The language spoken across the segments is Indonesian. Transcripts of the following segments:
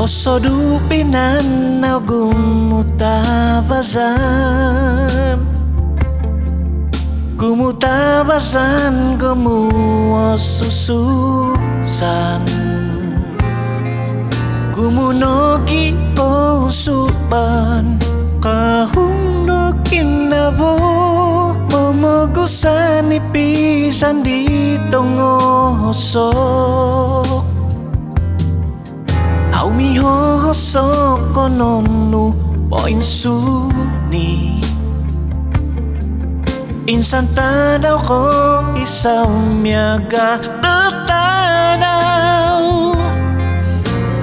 Osodu pinanaw gumutabazan gumuosususan gumunogi usuban kahung no kinabo momogusan ipisan ditong osok au miho hosok kononu poin suni insan tadaw ko isaw miyaga tanaw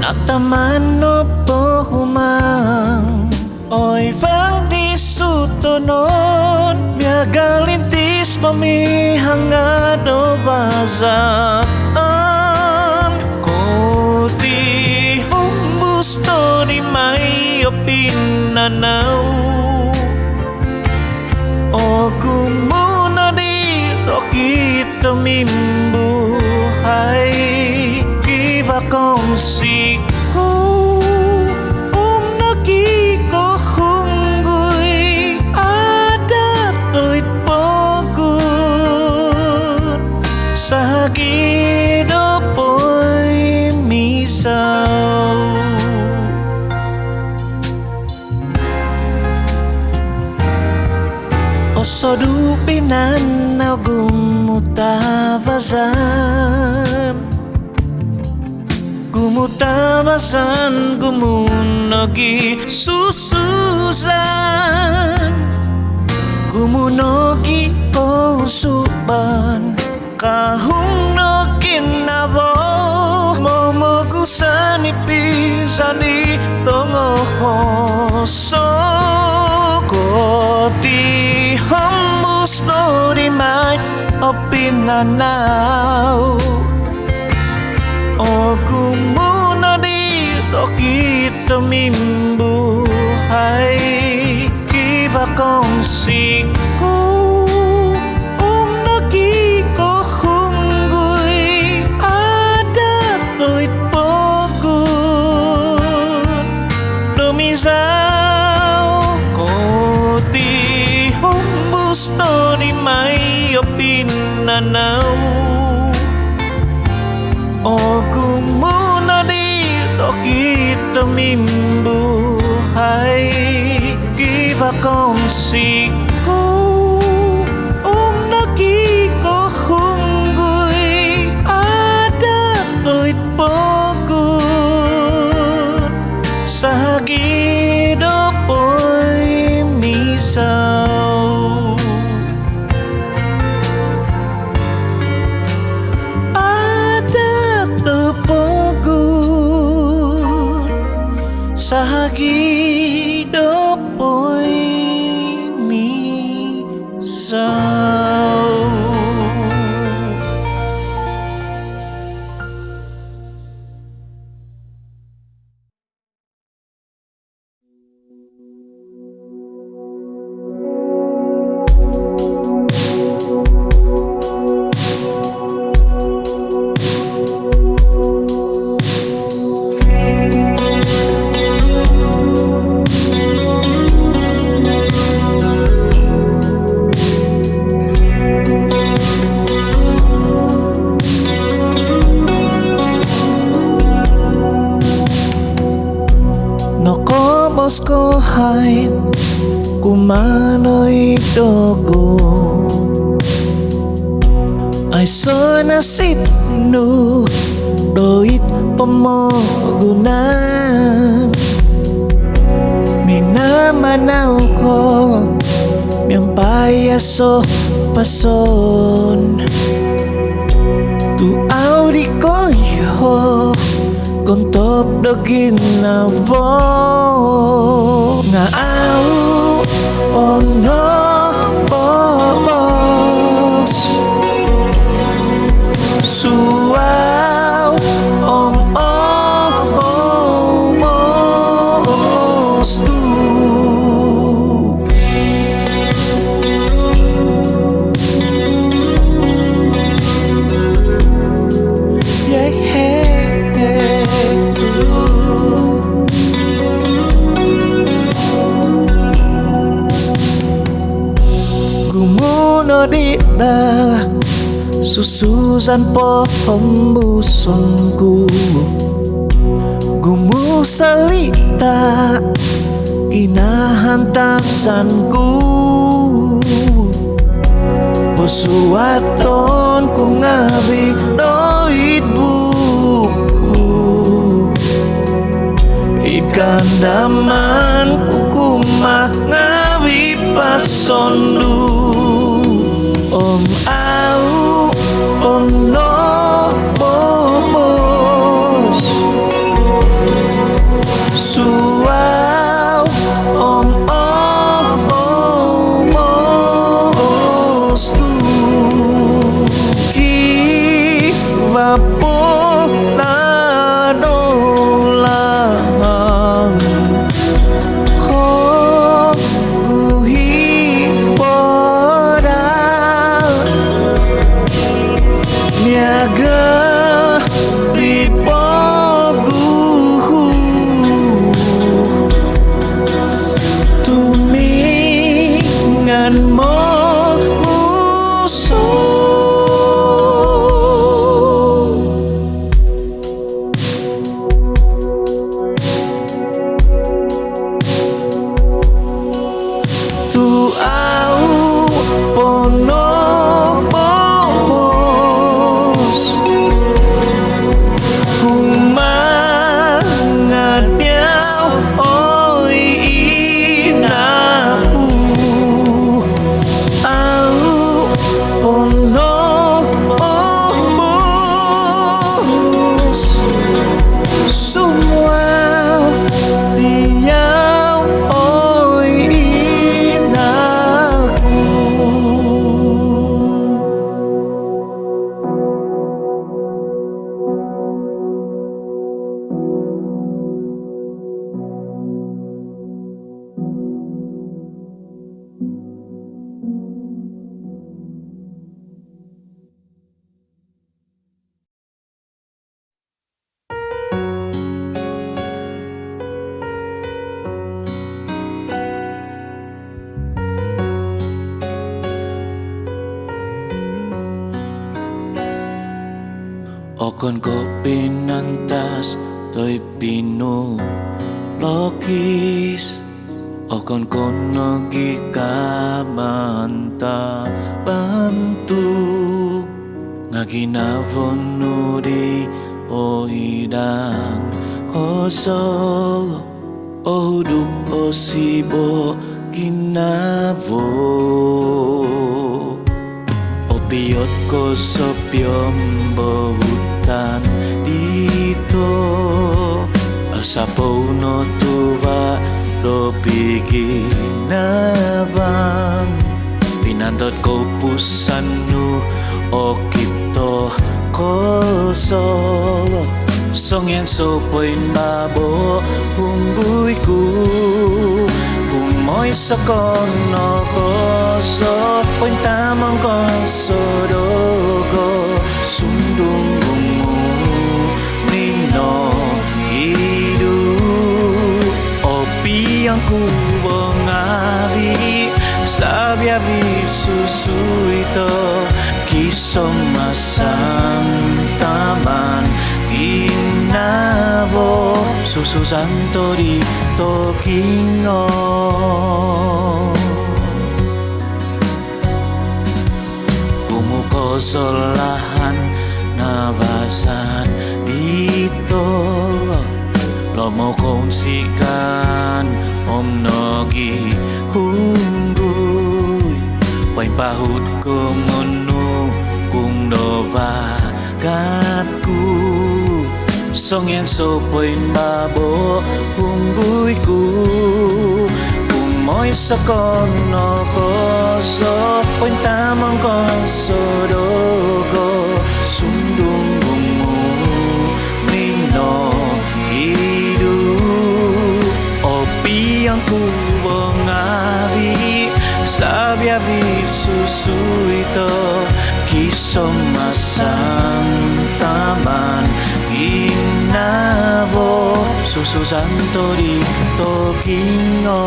nataman no po humang oy bang disutonon miyaga lintis pamihangado bazaan koti humbusto di may opinanaw o kumuna dito kita mimbuhay kiva kong siko nakiko hunggoy adat oy pagod sa gido po'y misaw osodu pinanaw gumutabazan gumunogi sususan gumunogi usuban kahung no kinabo momogusan ipisan itong osok koti hambus no di may opinanaw o kumuna dito kita mimbuhay kiva kong siko nakiko hunggoy adat oy pagod lumisaw koti humbus no di may opinanaw o kumuna dito kita mimbuhay kiva kong siko nakiko hunggoy adat oy pagod sa gido po'y misaw sa gido po'y misaw. Ko hai kumano'y dogo ay so nasip no doit pamogunan minamanaw ko miyang payaso pason tuaw di ko yo kontop dogin na bo nga au ono bobos suaw omos tu yeah, ooh. sususan pohon busonku gumu salita kinahantasanku pesuaton ku ngabi doit buku ikan daman kukumah ngabi pasondu om au om no bos suau om bos tu ki vapo na dolang ko kuhi poda niaga di poguhu tumingan mo musuh tu au pono bos humangadnya oi inaku au pono bos semua dia oi inaku. Okon ko pinantas to'y pino lokis okon ko nagikabanta bantu nga ginavon di o hidang oso o huduk o sibo ginavo opiyot ko sa piyombo hutan dito asapo no tuwa do piginabang pinantot ko pusanu o kito koso songyan sopoy mabo hungguy ku kumoy sa kono koso poin tamang koso dogo sundung gumu nino hidu opi yang ku bengabi sabiabi susu ito kisomasan taman inavo susu santori tokingo kumuko solahan nabasan dito lomo konsikan om nogi hungguy pain pahut ko ngonu kung doba katku songyan sopoy mabo hungguy ku kumoy sa kono koso poin tamang koso dogo sundung gumu nino hidu opi yang ku bengabi sabiabi susu ito kisomasan taman inavo susu santori tokingo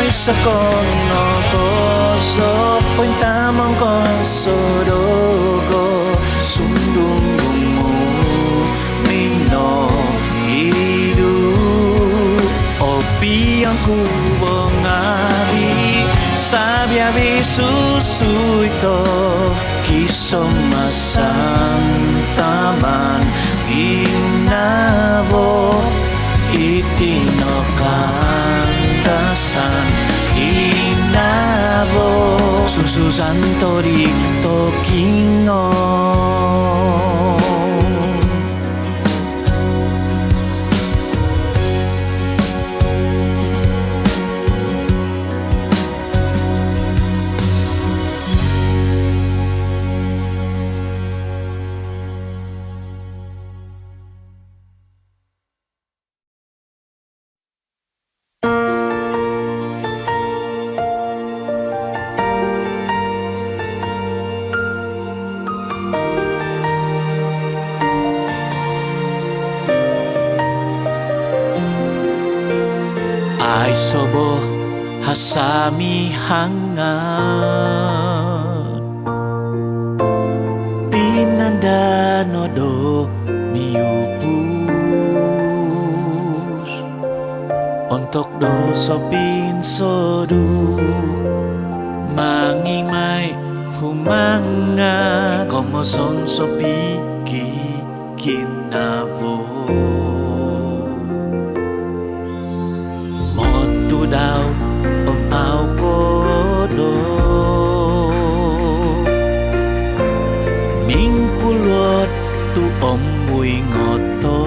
sekono koso poin tamang koso dogo sundungmu mino hidu opi yang ku bengabi sabiabi susu itu kisah masan taman inavo itino kandasan inavo susu santori tokingo Ai sobo hasami hangat Tinanda nodo miupus Untuk doso pinsodu Mangimai humanga Como son sopiki kinabo Daw au kodo mingkulot tu bui ngoton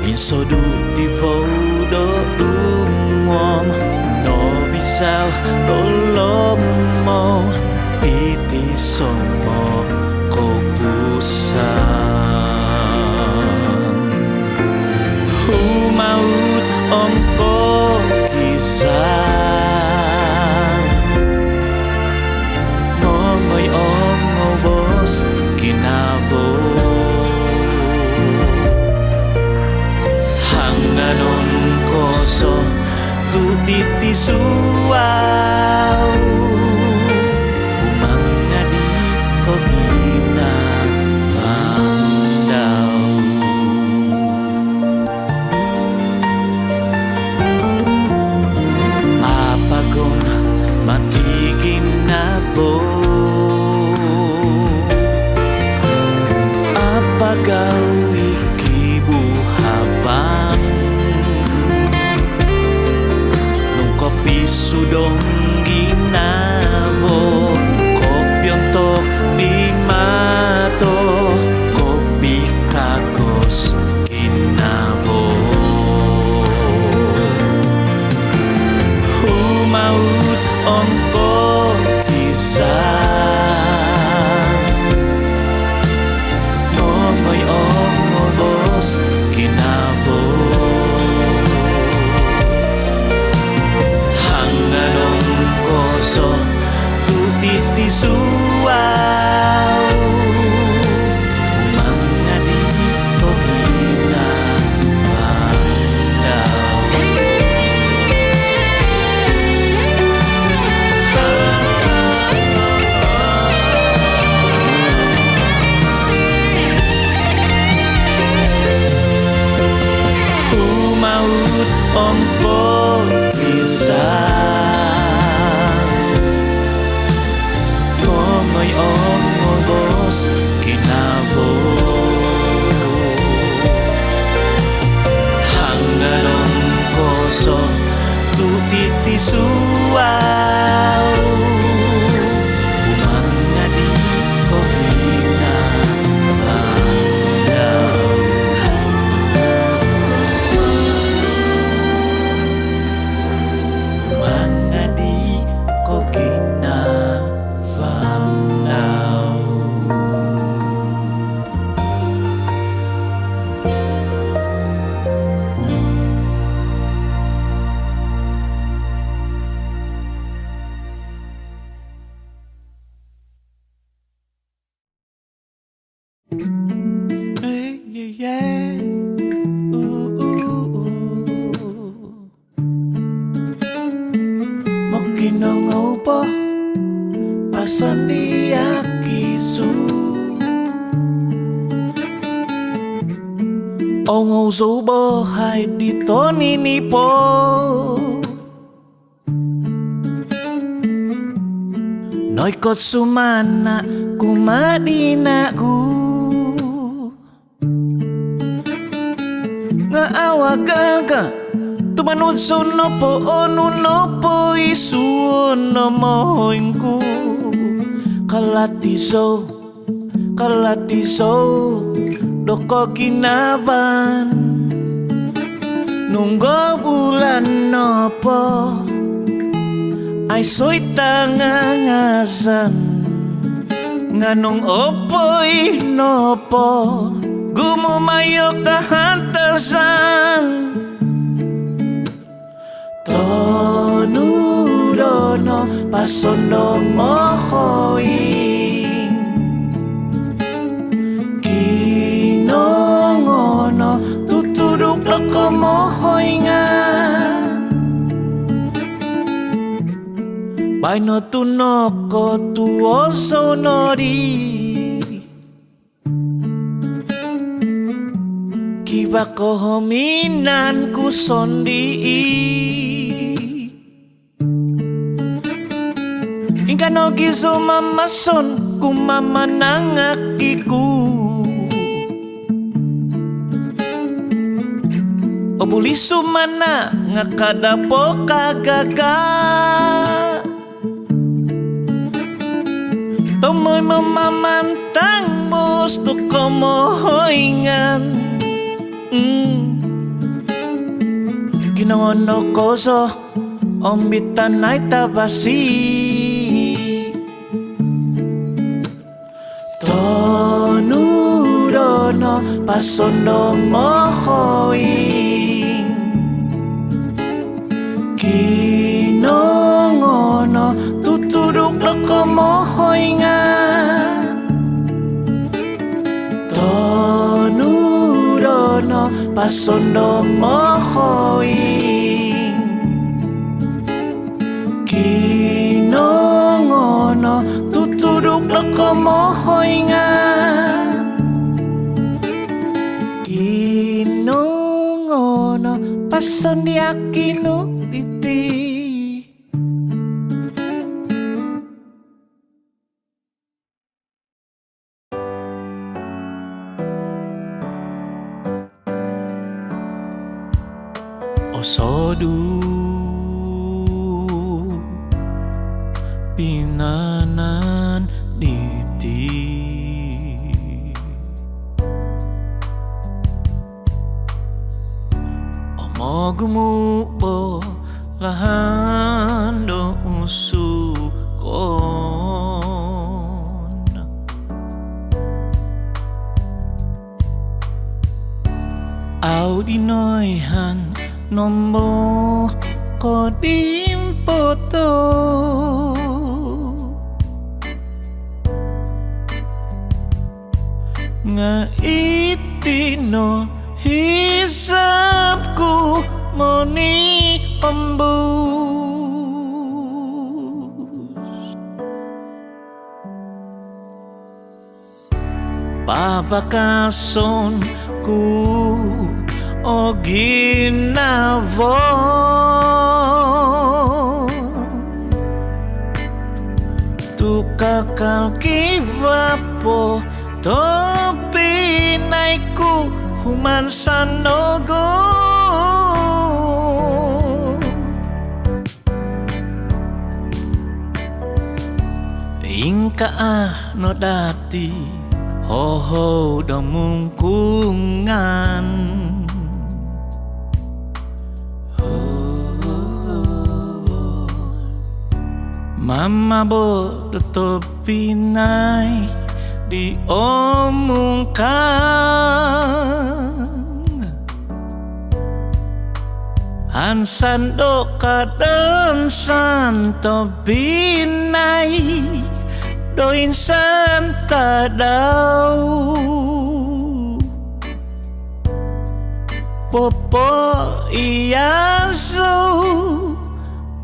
minsodu ti vodo dumom no bisau dolomo piti somo kopusan maut ongko kisah Mongoy ongo bos kinabo Hanganon koso tu titi suau Humanga di kogina apa kau iki buhaban nung kopi sudong ginabo kopi untuk di mato kopi kagos ginabo humaut ongko kisah Mongoy ongo bos kinabo Hanganon koso tu titi suau Umanga di kogina maut ongko kisah Mongoy ongo bos kinabo Hanganon koso tu titi suau Umanga di kogina Ông dấu bơ hai đi to ni ni po Nói có sumana kumadina ku Nga awa gaga Tumanod so no po ono no po isuon no moinku Kalatizo Doko kinaban Nunggo bulan no po Ay soy tangangasan Nganong opoy no po Gumumayo kahantasan Tonurono pasondong mohoing Kinongono tutuduk loko mohoingan Baino tunoko tuoso nori Kibako hominan kusondi Ingkano gizo mamason kumama nangakiku Obulisu mana ngakadapo kagaga Tomoy mamamantang gusto ko mohoingan Kinongono koso ombitan ay tabasi Tonurono pasondong mohoing Kinongono tutuduk loko mohoingan Tonurono pasondong mohoing Kinongono tutuduk loko mohoingan Kinongono pasondi akinu titi Osodu pinanan diti Omogumubo lahan do usukon Audinoyhan nombo kodim poto Nga itino hisapku moni embus Papakason ku o ginavon Tu kakal kivapo Topinaiku human sanogo Ingka no dati Hoho domungkungan Mama bodo topinai diomongkan Hansan do kaden santo binai do insan tadau Popo iaso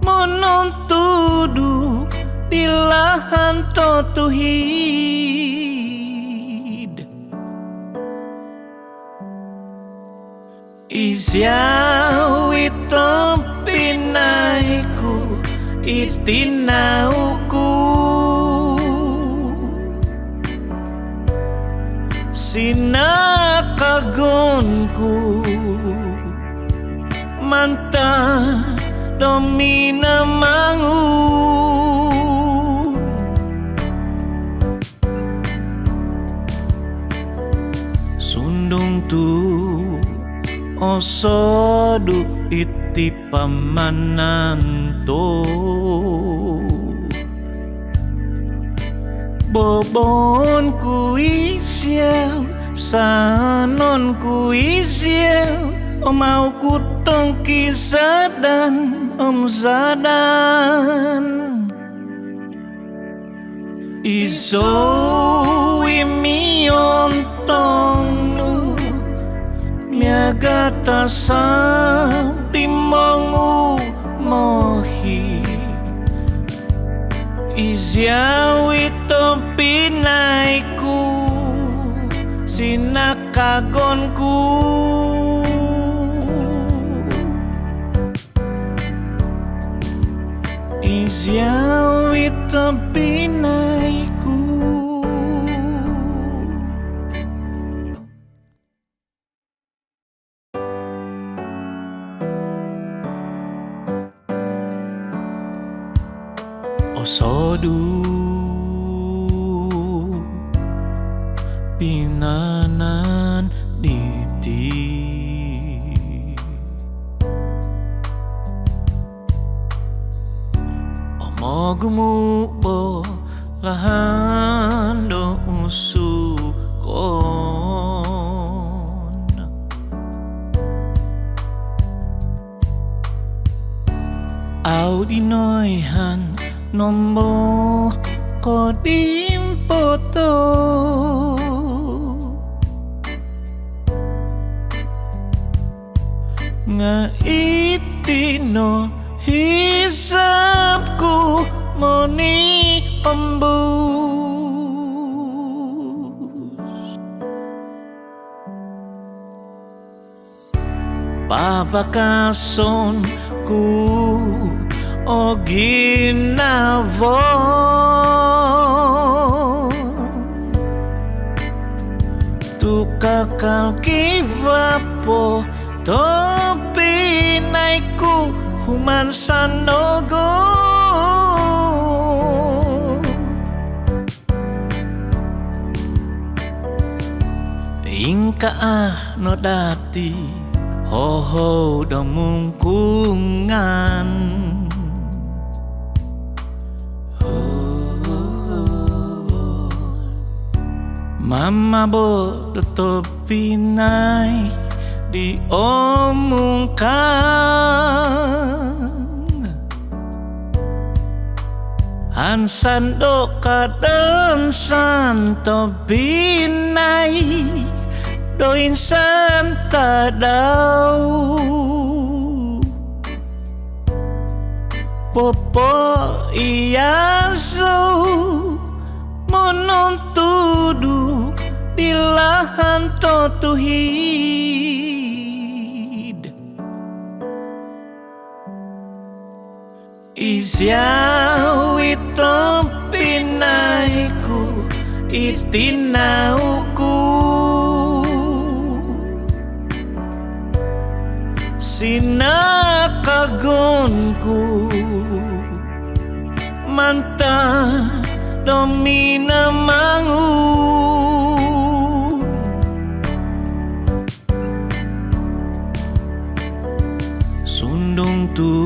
menontudu di lahan totuhid Isyawito pinaiku itinauku sinakagonku manta domina mangu sundung tu osodu iti pamananto bobon ku isiau sanon ku isiau mau kutong kisadan zadan iso imion tongnu miagata sa timongu mohi isyawito pinaiku sinakagonku isyawito pinaiku osodu pinanan niti omogumubo lahan do usukon audinoihan nombo kodim poto nga itino hisapku moni embus babakason ku o ginavo tu kakal kivapo to pinaiku human sanogo ingka no dati ho damungkungan mama bodo to pinai diomongkan hansan do kadan santo pinai do insan tadau popo iaso monontudu di lahan totuhid isyawito pinaiku itinauku sinakagonku manta domina mangu sundung tu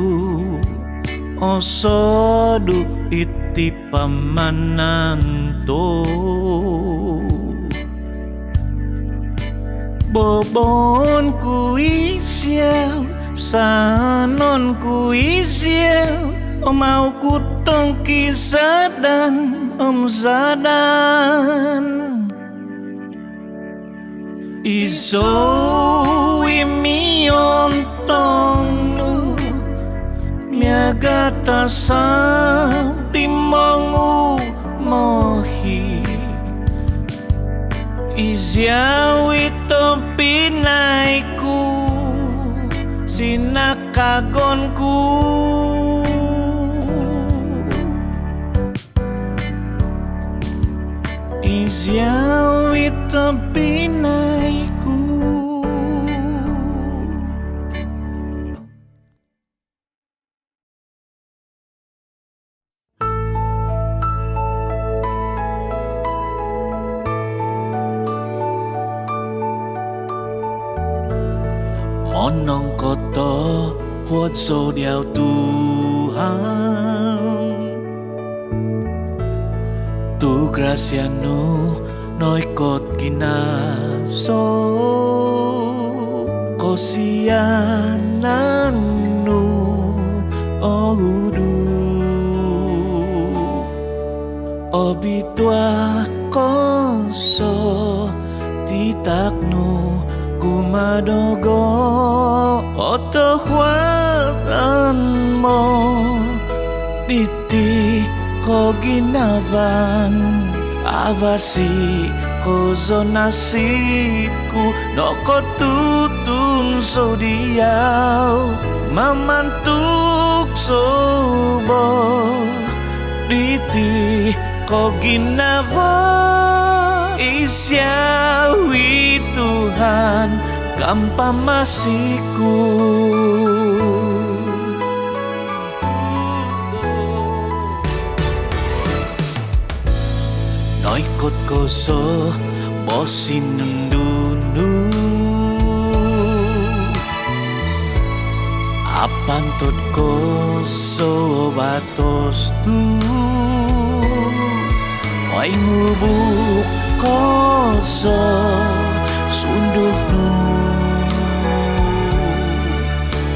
osodu iti pamananto bobon ku isiau sanon ku isiau mau kutong kisadan zadan iso imion tongnu miagata sa timongu mohi isyawito pinaiku sinakagonku. Isyawi tabinaiku. Monong koto huột số đeo Tuhan. Tu gracia nu noi kot kinaso kosianan nu ohudu obitua koso titak nu kumadogo otohwatan mo diti ko ginavan abasi ko nasibku no ko tutun so diaw mamantuk sobo diti ko ginavan isyawi Tuhan kampamasiku. Noikot koso bosin dunu apantut koso batos tu oi ngubuk koso sunduh nu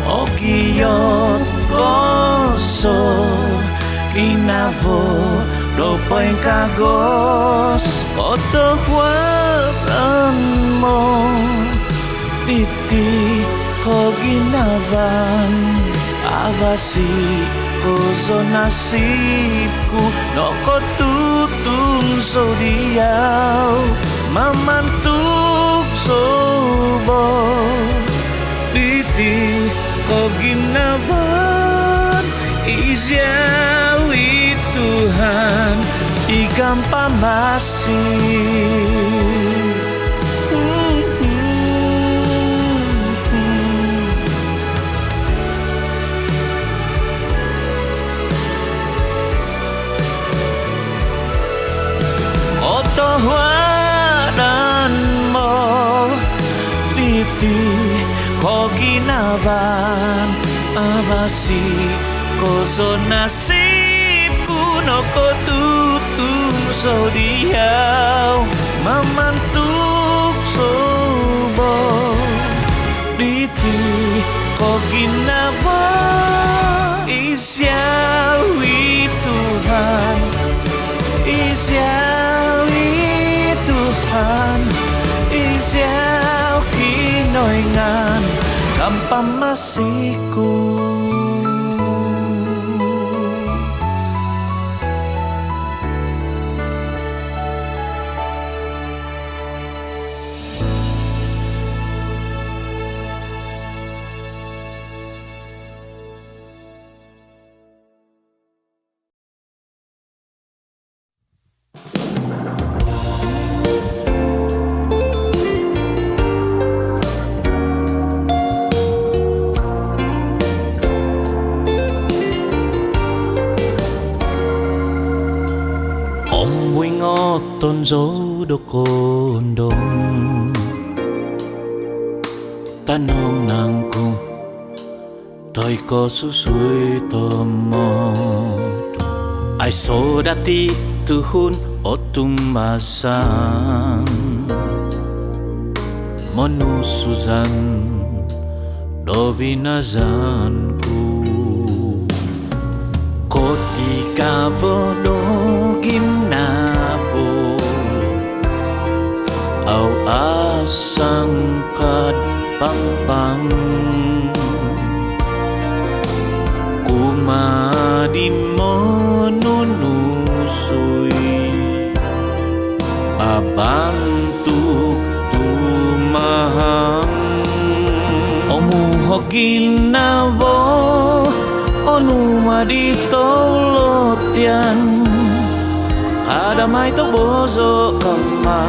okiyot koso kinavo dopoin kagos otohwatan mo diti ko ginavan abasi ko nasibku no ko tutun so diaw mamantuk sobo diti ko ginavan isyawi Tuhan igampamasi. Otohwadan mo diti ko ginavan abasi ko nasibku no ko tutun so diaw mamantuk sobo diti ko ginavan isyawi Tuhan isyawi Tuhan isyaw kinoingan kampamasiku. Ton dấu đô côn đông tanong nang kung tôi có su suy tôm mò ai số dati tuhun otum masan monu suzan dovinazanku kotika bodo ginabo au asangkat pang-pang kumadi monunusui abantuk tumahang omu hoki ginavo onu maditolotian kada mai to bozo kama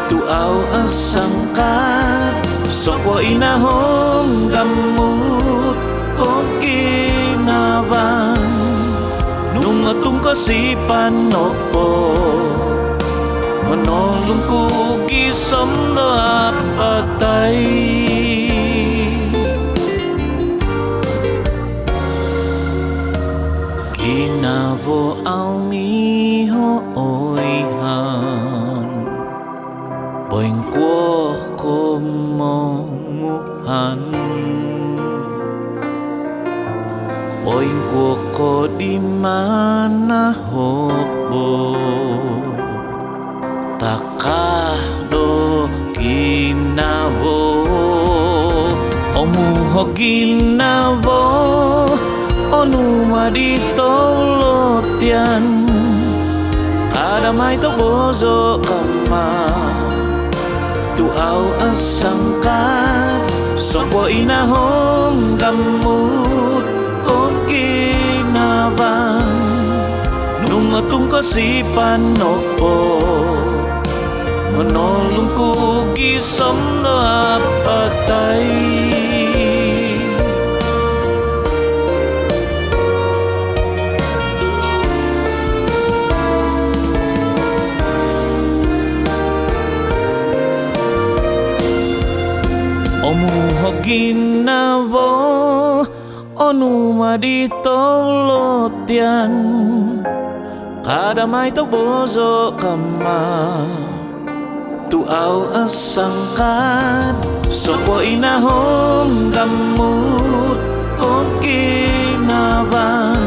tu au asangkat sokwa inahom gamut ko ginavan nung atung kasipan opo manolong ko gisam na patay ginavo au miho oihan poing kuo komonguhan poing kuo ko di mana hobo takado ginavo omuho ginavo onu maditolotian kada mai to bozo kama tu au asangkat sokwa inahom gamut ko ginavan nung atung kasipan opo manolong ko gisam na patay omuho ginavo onu maditolotian kada mai to bozo kama tu au asangkat sokwa inahom gamut ko ginavan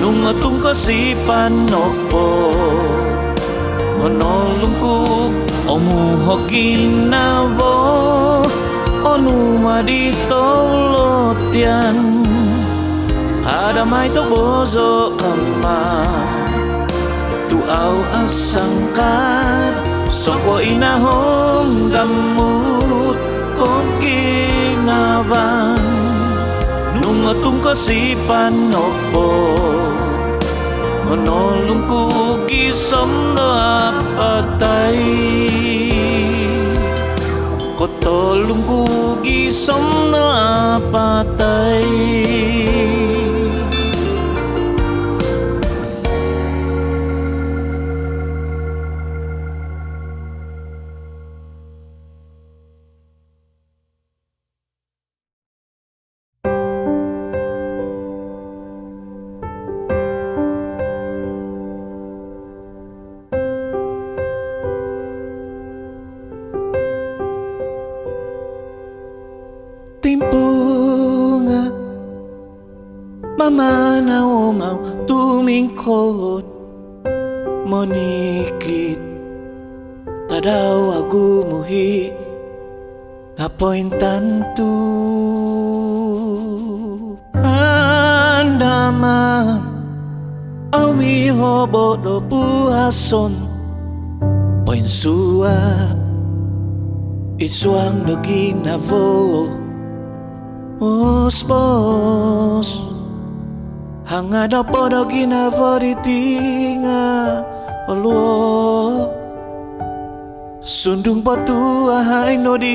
nung atung kasipan opo manolong ko omuho ginavo onu maditolotian kada mai to bozo kama tu au asangkat sokwa inahom gamut ko ginavan nung atung kasipan opo manolong ko gisam na patay kotolong ko gisam na patay timpunga mamana o mau tumingkot monikit tadaw agumuhi napoin tantu andaman au miho bodo puason poin suat isuang do ginavo Ospos hangada podo ginavo ditinga oluo sundung batu ahai no di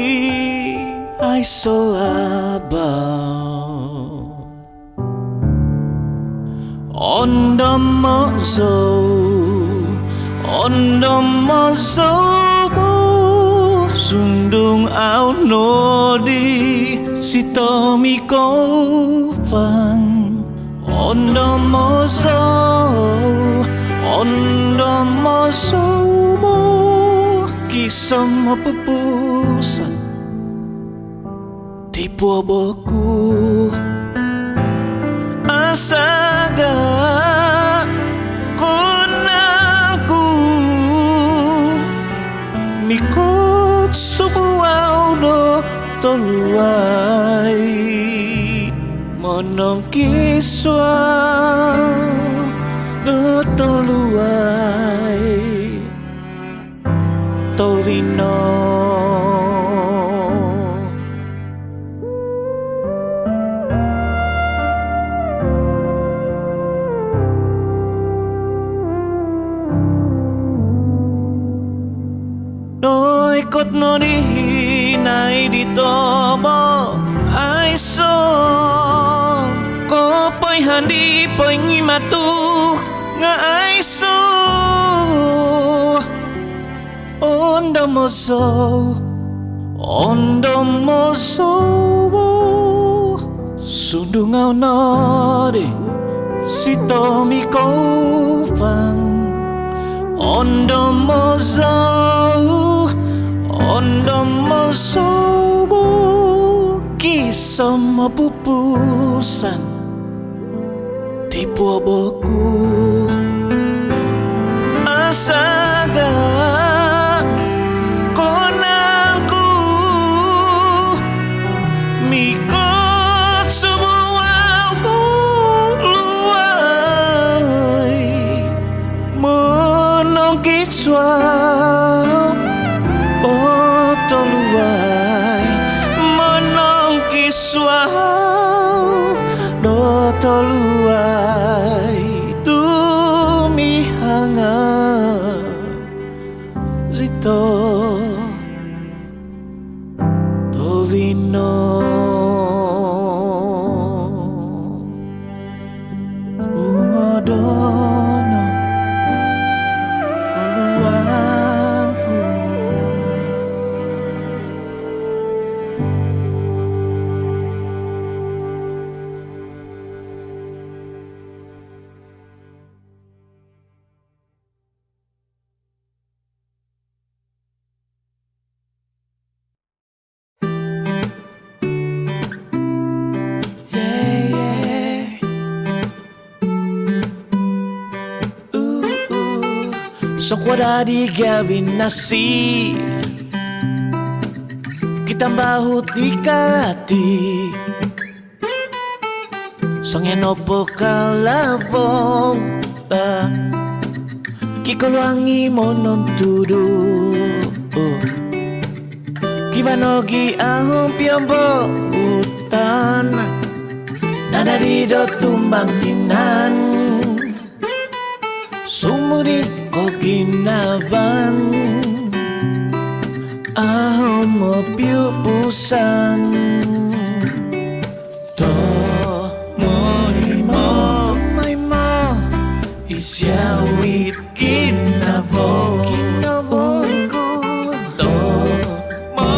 ai so abau ondo mozo sundung au no di sitomi kovan ondo mozo mo kisam mapupusan tipu boku asaga konaku mikot subuau no toluai monong kiswa no toluai torino ngoni nai dito mo ai so ko poi handi poi ngi matu nga ai so ondo mo so sudungau nore si tomi kovang ondo mo so kisah mapupusan tipu boku asaga konangku miko semua ku luai menongki suau oto luai menongki suau oto luai tumi hangat rito tovino umodono oluangku sok wadadi gawin nasi kita bahut di kalati songnya nopo kalabong ta kikoluangi monon tudu kibanogi ahong piombo hutan nada di do tumbang tinan sumudi koginaban ahon mo piupusan to mo isyawit kinabongku to mo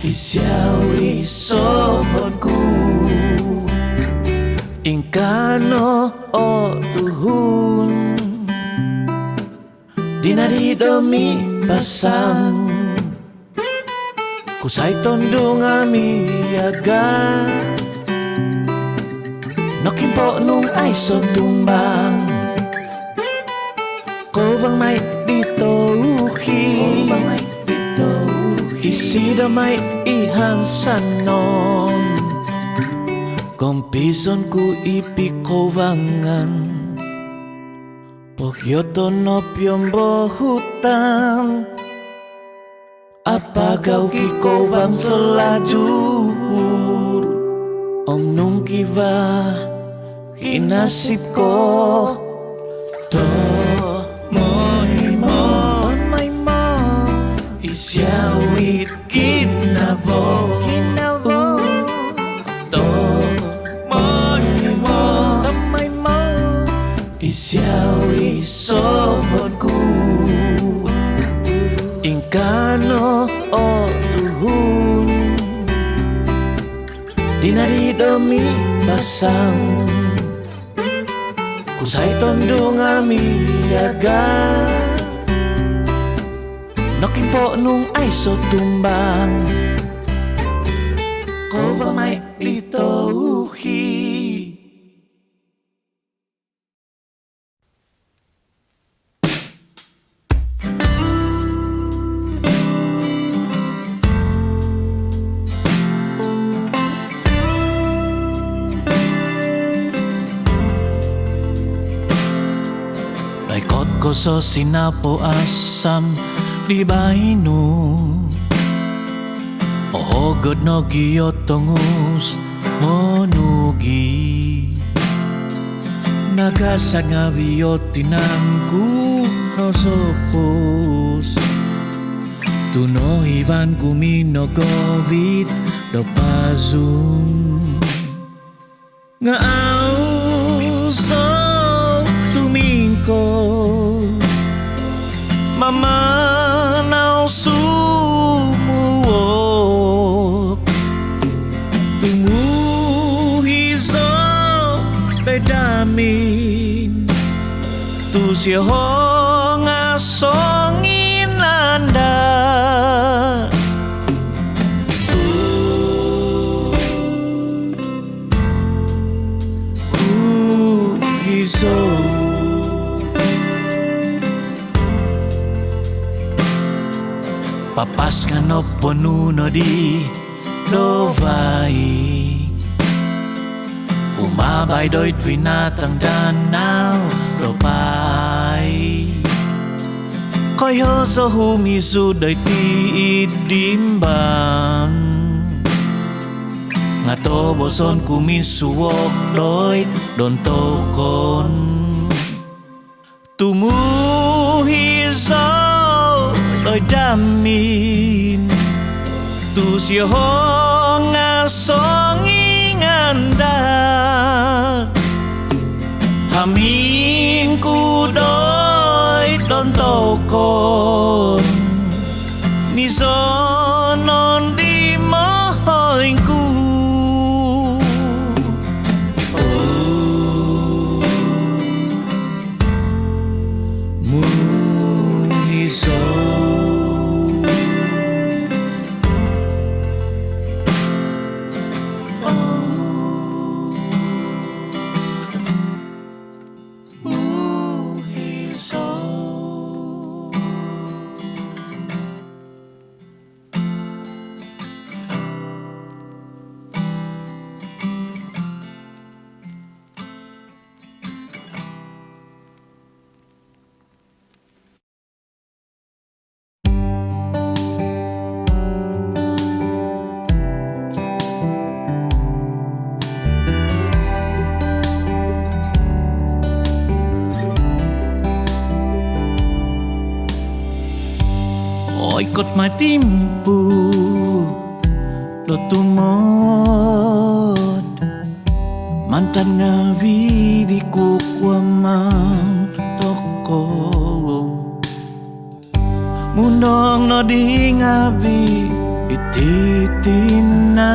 isyawi sobonku ingkano o tuhun dinaridomi pasang kusay tondong amiyaga nokimpo nung ay so tumbang kovang may ditohi isida may ihansanon kompison ku ipikovangan pokyoto no piombo hutan apagaw kikovang selajur om nung kiba kinasip ko to mo isyawit kinabong isyawi sobonku ingkano o tuhun dinaridomi pasang kusay tondong amiyaga nokimpo nung ay so tumbang kovang may litohi. Koso sinapo asam di bainu ohogod no giyotongus monugi nagasag nga biyotinangku no sopos tu no iban kumino govit do pazum nga so tumingko mama now sumuok tumuhizo bedamin tu siho nga songin anda hizo papas ka no ponuno di lovai umabay do'y pinatang danaw lopay koyo so humisu do'y tiidimban nga toboson kumisuwok do'y don tokon tumuhiso do'y damin tu siyo nga songinganda hamin ku do'y don tokon ni sonon di mohoin ku muhiso ikot matimpu do tumod mantan ngawi di kukwamang toko munong no di ngawi ititinang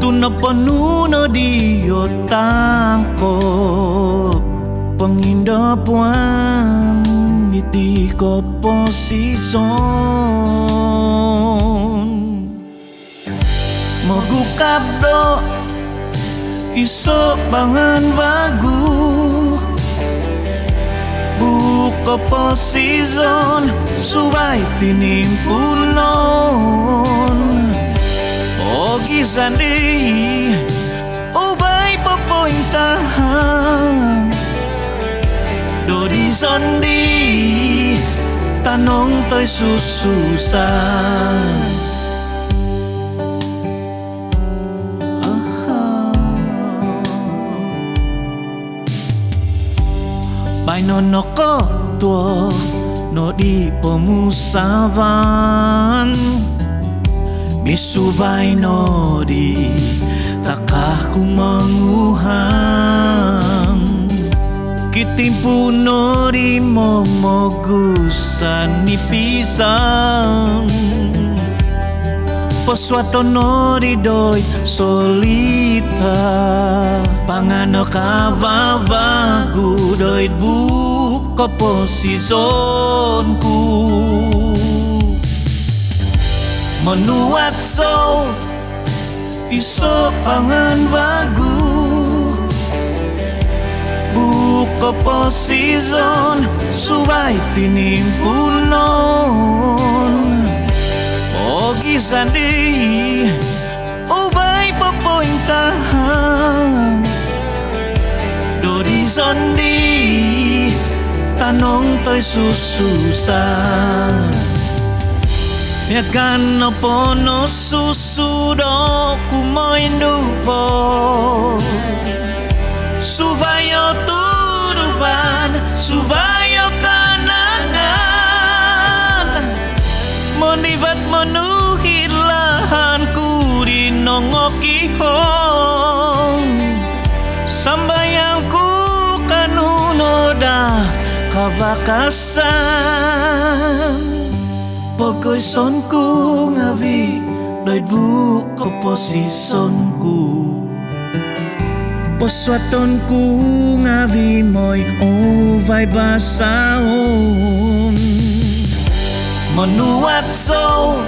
tunapanuno di otangkop pengindapuan di ko posisyon mogukap do iso bangan bagu buko posisyon subay tinimpunon ogi sandi ubay papointahan dodi sondi tanong to'y sususan bay no ko tuo no di pemusavan misubay no di takah ku manguhan kitimpu no di momogusan ni pisang poswato no di doy solita pangano kavabagu doy buko posisonku menuat so iso pangan bagu buko posisyon subay tinimpunon ogi sandi ubay papointahan dodi sondi tanong to'y sususan yakan no pono susudo kumoindu po subayo tudo kapan supaya kanangan monibat menuhi lahanku di nongokihong sambayangku kanunoda kabakasan pokoi sonku ngabi doi buko posisonku poswatonku ngabi moy vai basaon menuat so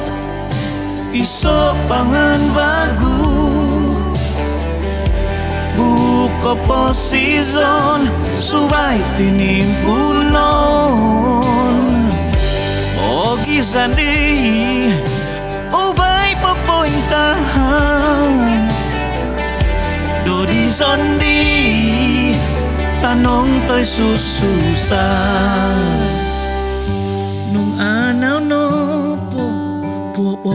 iso pangan bagu buko posison subay tinimpunon ogi sandi ubay papointahan dodi sondi tanong toy sususan nung anaw no po po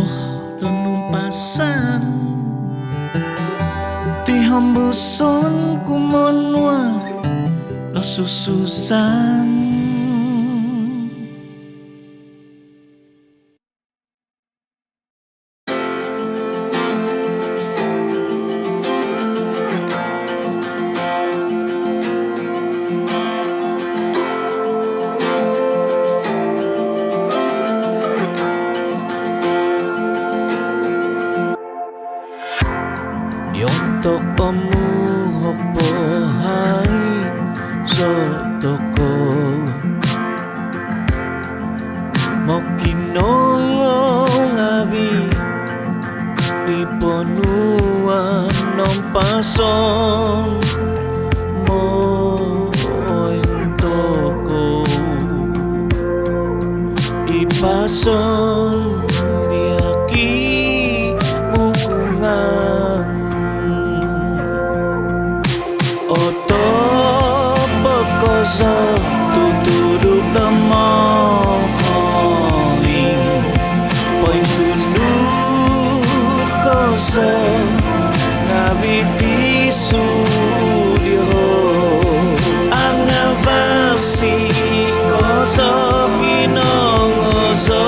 tanong pasan ti hambuson kumonwa no sususan. Yung toko mo po ay so toko mo kinongong abi di ponuan ng pason mo yung toko ipason diaki mukungan oto bekoso tutuduk demoing poin tunduk koso ngabiti sudio angabasi koso kinongoso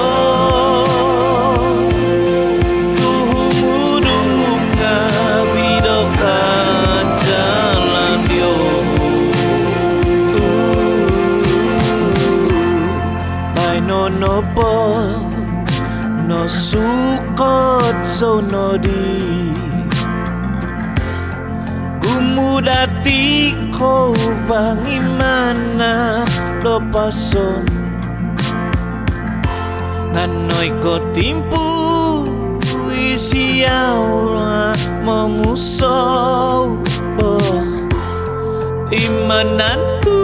tuhumuduk ngabidoka jalan dio bai no po no sukot so no di kumudati ko bangimana lo pason nganoy ko timpu isiyaw memusaw imanantu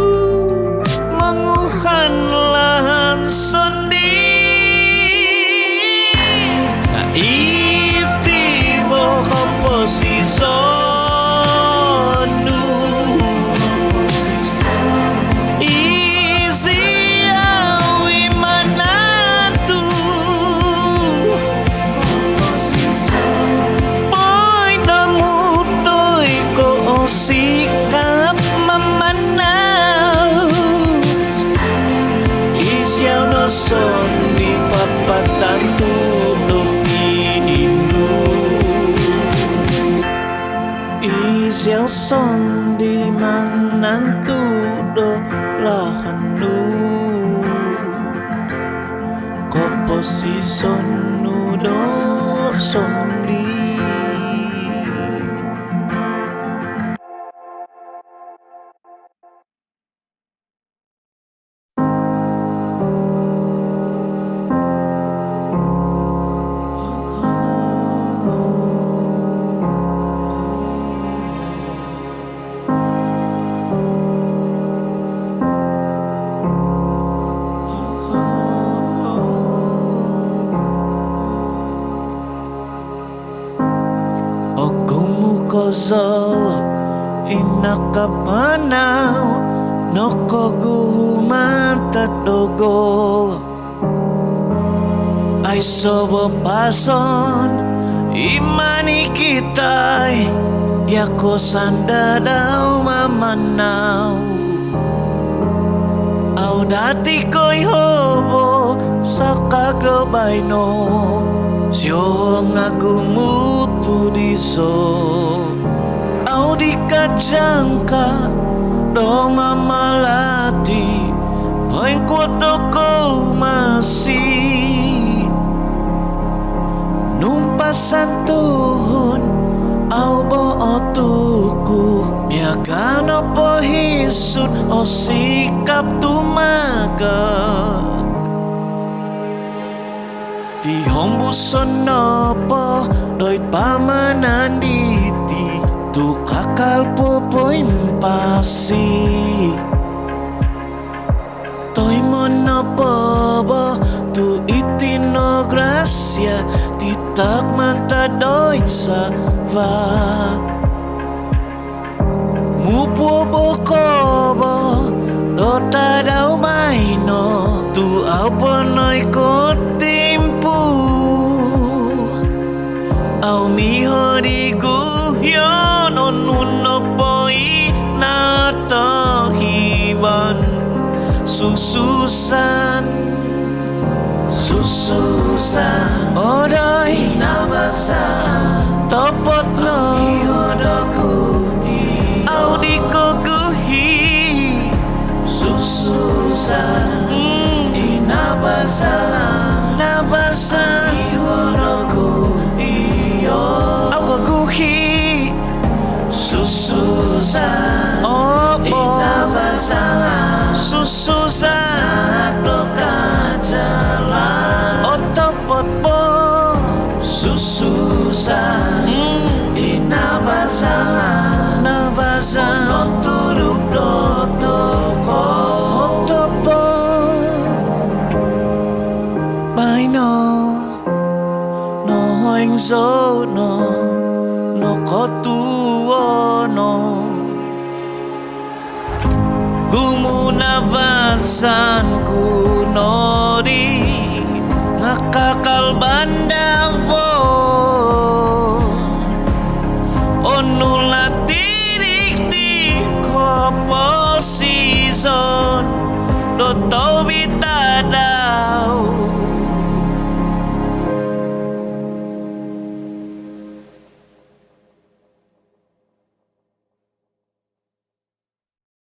menguhan lahan sondi naib tibo komposisonu isiyaw imanantu boy namutoy ko sikap mamanaw isyaw no son di papatan tulog iinu isyaw son di manantu do lahanu komposison do sondi. Kozo inakapanaw nokoguman tatogo ay sobo pason imani kitay yako sanda daw mamanaw Au dati ko'y hobo sa kaglobay no Siyong aku mutu diso Au di kajangka dong amalati Poin kuoto ko masih Numpasan tuhun au bootuku Miagano po hisut o sikap tumagak Di hombuson nopo doy pamananditi Tu kakal po po'y pasi Toy monopobo tu itino gracia Titak manta doy sa va Mupo bokobo do tadaw maino Tu au ponoy ko timpu Au miho di guhyon onuno poi nato hiban Sususan Odoy nabasaan Topot no Au di ko guhi Sususan Inabasaan Au ko guhi Sususan Inabasaan Sususan Otopot po Sususan Inabasaan Onoturuk dotoko Otopot Baino No hoing zono No kotuono Kumunabasan kunori Ngakakal banda